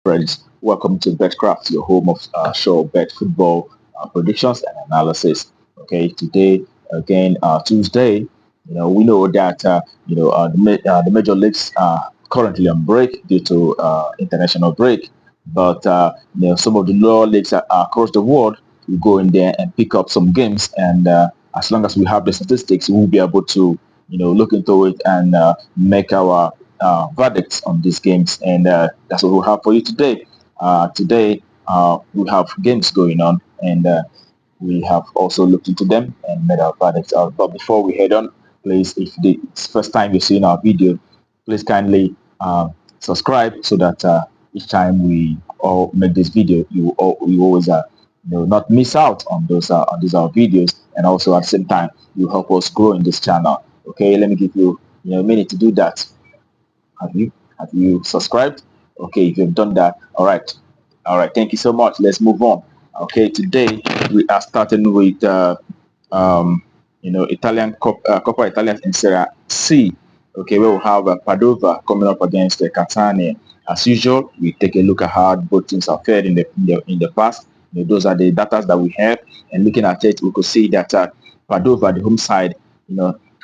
Friends, welcome to Betkraft, your home of show bet football predictions and analysis. Okay, today again Tuesday. We know that the major leagues are currently on break due to international break, but some of the lower leagues across the world will go in there and pick up some games, and as long as we have the statistics, we'll be able to look into it and make our verdicts on these games, and that's what we have for you today. Today, we have games going on, and we have also looked into them and made our verdicts out. But before we head on, please, if it's first time you're seeing our video, please kindly subscribe so that each time we all make this video, you always not miss out on these our videos, and also at the same time you help us grow in this channel. Okay, let me give you a minute to do that. Have you subscribed? Okay, if you've done that, all right. Thank you so much. Let's move on. Okay, today we are starting with Italian Coppa Italia in Serie C. Okay, we will have Padova coming up against Catania. As usual, we take a look at how both teams have fared in the past. Those are the data that we have, and looking at it, we could see that Padova, the home side,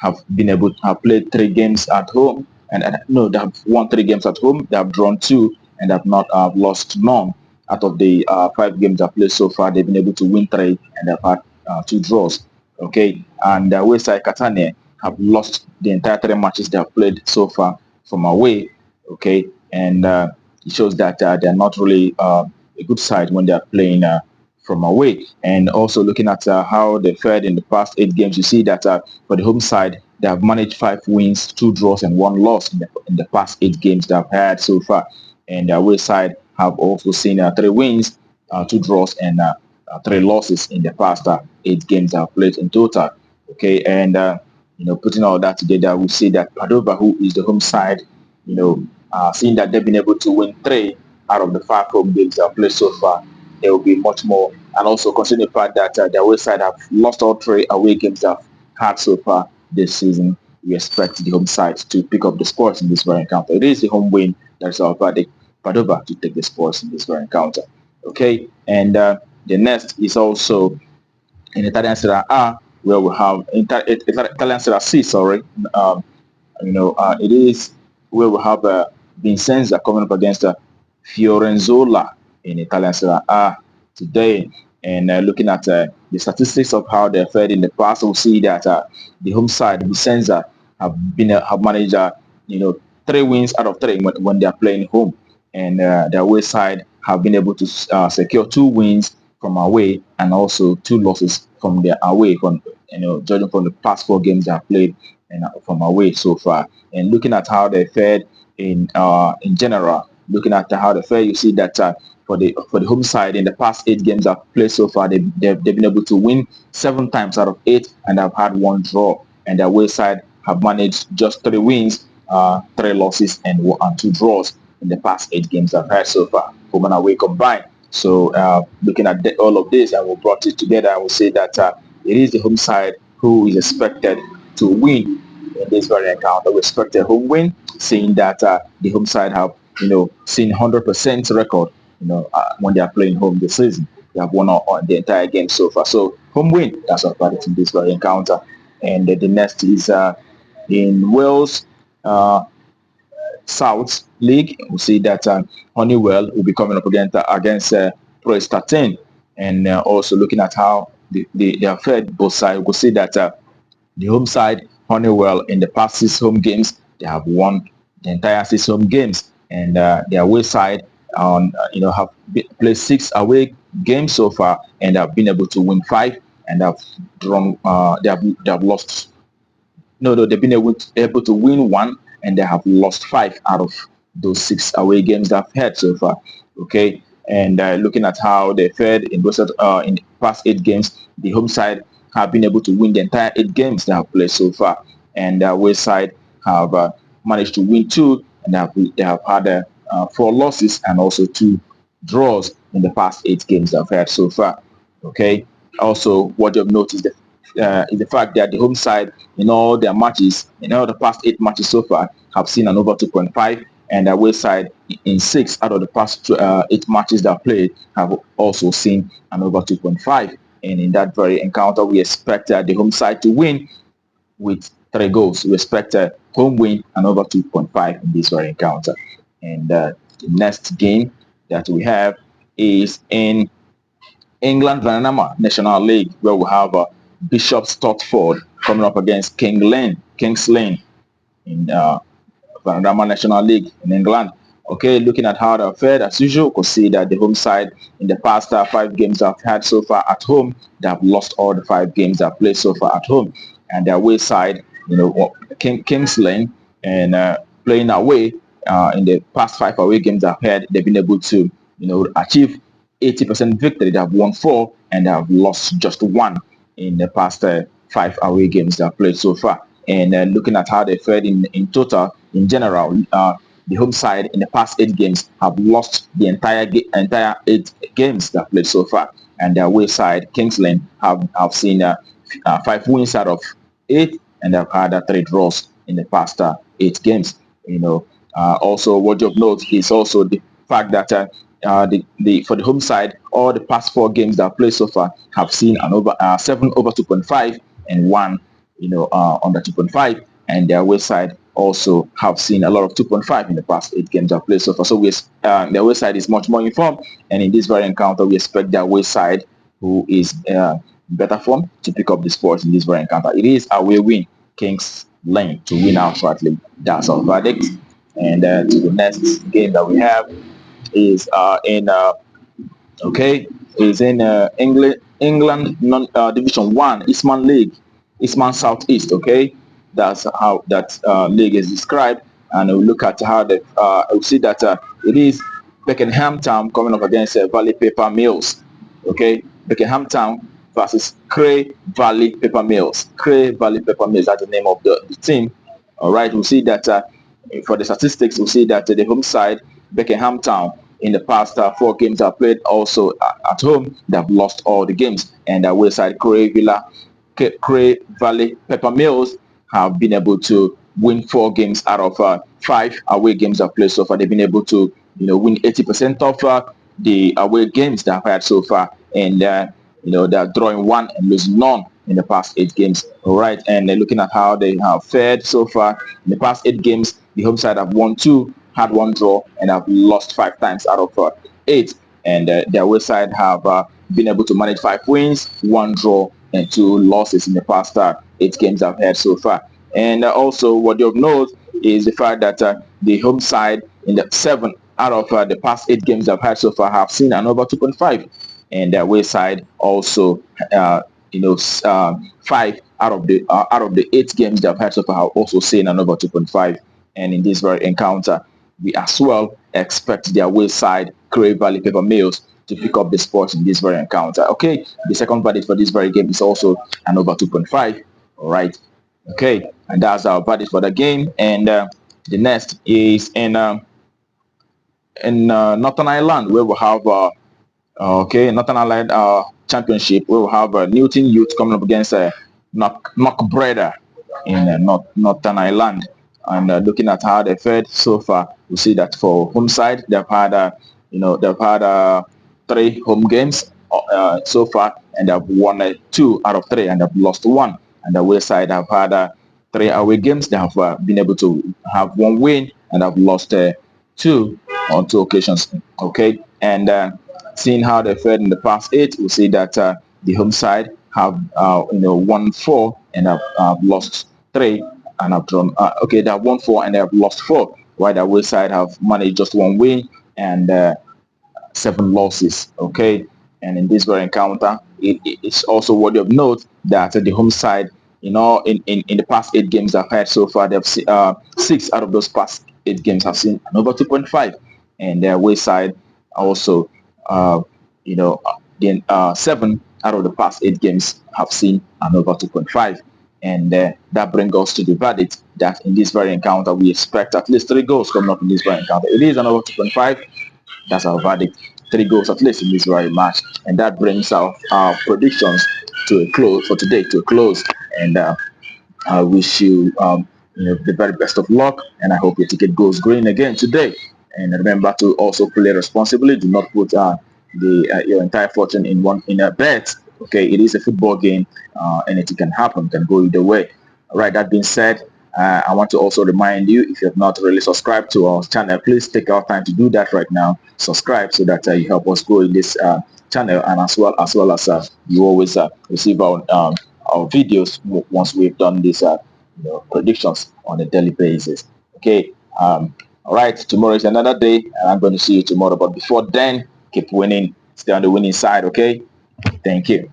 have been able to have played 3 games at home, and no, they have won 3 games at home. They have drawn 2, and have not lost none. Out of the 5 games they've played so far, they've been able to win 3, and they've had 2 draws. Okay, and Wayside Catania have lost the entire 3 matches they have played so far from away. Okay, and it shows that they're not really a good side when they're playing from away. And also looking at how they fared in the past 8 games, you see that for the home side, they have managed 5 wins, 2 draws, and 1 loss in the past 8 games they've had so far. And the away side have also seen 3 wins, 2 draws, and 3 losses in the past 8 games they have played in total. Okay, and putting all that together, we see that Padova, who is the home side, seeing that they've been able to win 3 out of the 5 home games they have played so far, there will be much more. And also considering the fact that the away side have lost all 3 away games they've had so far this season, we expect the home side to pick up the scores in this very encounter. It is the home win that's our verdict. Padova to take the scores in this very encounter. Okay, and the next is also in Italian Serie A, where we have Italian Serie C. Sorry, it is where we have Vincenza coming up against Fiorenzola in Italian Serie A today. And looking at the statistics of how they fared in the past, we'll see that the home side, Vicenza, have managed 3 wins out of 3 when they are playing home, and the away side have been able to secure 2 wins from away and also 2 losses from their away. From judging from the past 4 games they have played and from away so far. And looking at how they fared in general, looking at how they fared, you see that for the home side in the past 8 games I've played so far, they've been able to win 7 times out of 8, and have had 1 draw. And the away side have managed just 3 wins, 3 losses, and 2 draws in the past 8 games I've had so far, home and away combined. So looking at all of this, and we brought it together, and we say that it is the home side who is expected to win in this very encounter. We expect a home win, seeing that the home side have seen 100% record when they are playing home this season. They have won on the entire game so far. So home win, that's our verdict in this very encounter. And the next is in Wales South League. We see that Honeywell will be coming up against Prestatyn, and also looking at how they have fared both sides. We see that the home side, Honeywell, in the past 6 home games, they have won the entire 6 home games, and the away side have played 6 away games so far, and have been able to win 5, and have drawn. They have lost. No, they've been able to win 1, and they have lost 5 out of those 6 away games they've had so far. Okay, and looking at how they fared in the past 8 games, the home side have been able to win the entire 8 games they have played so far, and the away side have managed to win 2, and they have had 4 losses and also 2 draws in the past 8 games they've had so far. Okay, also what you've noticed is the fact that the home side in all their matches, in all the past 8 matches so far, have seen an over 2.5, And the away side in 6 out of the past 8 matches that played have also seen an over 2.5. And in that very encounter, we expect the home side to win with 3 goals. We expect a home win and over 2.5 in this very encounter. And the next game that we have is in England Vanama National League, where we have Bishop Stortford coming up against Kings Lane in Vanama National League in England. Okay, looking at how they've fared as usual, we could see that the home side in the past 5 games they've had so far at home, they have lost all the 5 games they've played so far at home. And their away side, Kings Lane, and playing away in the past 5 away games they've had, they've been able to, achieve 80% victory. They have won 4 and they have lost just 1 in the past 5 away games they've played so far. And looking at how they fared in total, in general, the home side in the past 8 games have lost the entire 8 games they've played so far. And the away side, Kings Lane, have seen 5 wins out of 8, and they've had 3 draws in the past 8 games. Also, what you note is also the fact that for the home side, all the past 4 games that played so far have seen an over 7 over 2.5 and 1 under 2.5, and their away side also have seen a lot of 2.5 in the past 8 games that played so far. So the away side is much more informed, and in this very encounter, we expect the away side, who is better form, to pick up the sports in this very encounter. It is away win, Kings Lane to win outrightly. That's our verdict. And to the next game that we have is in England Division 1 Eastman League, Eastman Southeast. Okay, that's how that league is described. And we'll look at how we'll see that it is Beckenham Town coming up against Valley Paper Mills. Okay, Beckenham Town versus Cray Valley Paper Mills. Cray Valley Paper Mills, that's the name of the team. All right, we'll see that for the statistics, we'll see that the home side, Beckenham Town, in the past 4 games have played also at home, they've lost all the games. And the away side, Cray Valley Pepper Mills, have been able to win 4 games out of 5 away games they've played so far. They've been able to win 80% of the away games they've had so far. And they're drawing 1 and losing none in the past 8 games. All right, and looking at how they have fared so far in the past 8 games, the home side have won 2, had 1 draw, and have lost 5 times out of 8. And their away side have been able to manage 5 wins, 1 draw, and 2 losses in the past 8 games I've had so far. And also, what you'll note is the fact that the home side in the 7 out of the past 8 games I've had so far have seen an over 2.5, and their away side also 5 out of the 8 games they've had so far have also seen an over 2.5. And in this very encounter, we as well expect the away side, Cray Valley Paper Mills, to pick up the sports in this very encounter. Okay, the second verdict for this very game is also an over 2.5. All right, okay, and that's our verdict for the game. And the next is in Northern Ireland, where we have Northern Ireland Championship, where we have Newton Youth coming up against Knockbreda in Northern Ireland. And looking at how they fared so far, we see that for home side, they've had 3 home games so far, and they've won 2 out of 3, and they've lost 1. And the away side have had 3 away games. They have been able to have 1 win, and have lost 2 on 2 occasions. Okay, and seeing how they fared in the past 8, we see that the home side have won 4 and have lost 3. And have drawn. They have won 4 and they have lost 4. While the away side have managed just 1 win and 7 losses. Okay, and in this very encounter, it's also worthy of note that the home side, in the past 8 games I've had so far, they've 6 out of those past 8 games have seen an over 2.5, and their away side also, 7 out of the past 8 games have seen an over 2.5. And that brings us to the verdict that in this very encounter, we expect at least 3 goals coming up in this very encounter. It is an over 2.5. That's our verdict. 3 goals at least in this very match. And that brings our predictions to a close for today, to a close. And I wish you the very best of luck, and I hope your ticket goes green again today. And remember to also play responsibly. Do not put your entire fortune in a bet. Okay, it is a football game. Anything can happen, can go either way. All right. That being said, I want to also remind you, if you have not really subscribed to our channel, please take our time to do that right now. Subscribe so that you help us grow in this channel, and as you always receive our videos once we've done these predictions on a daily basis. Okay. All right. Tomorrow is another day, and I'm going to see you tomorrow. But before then, keep winning. Stay on the winning side. Okay. Thank you.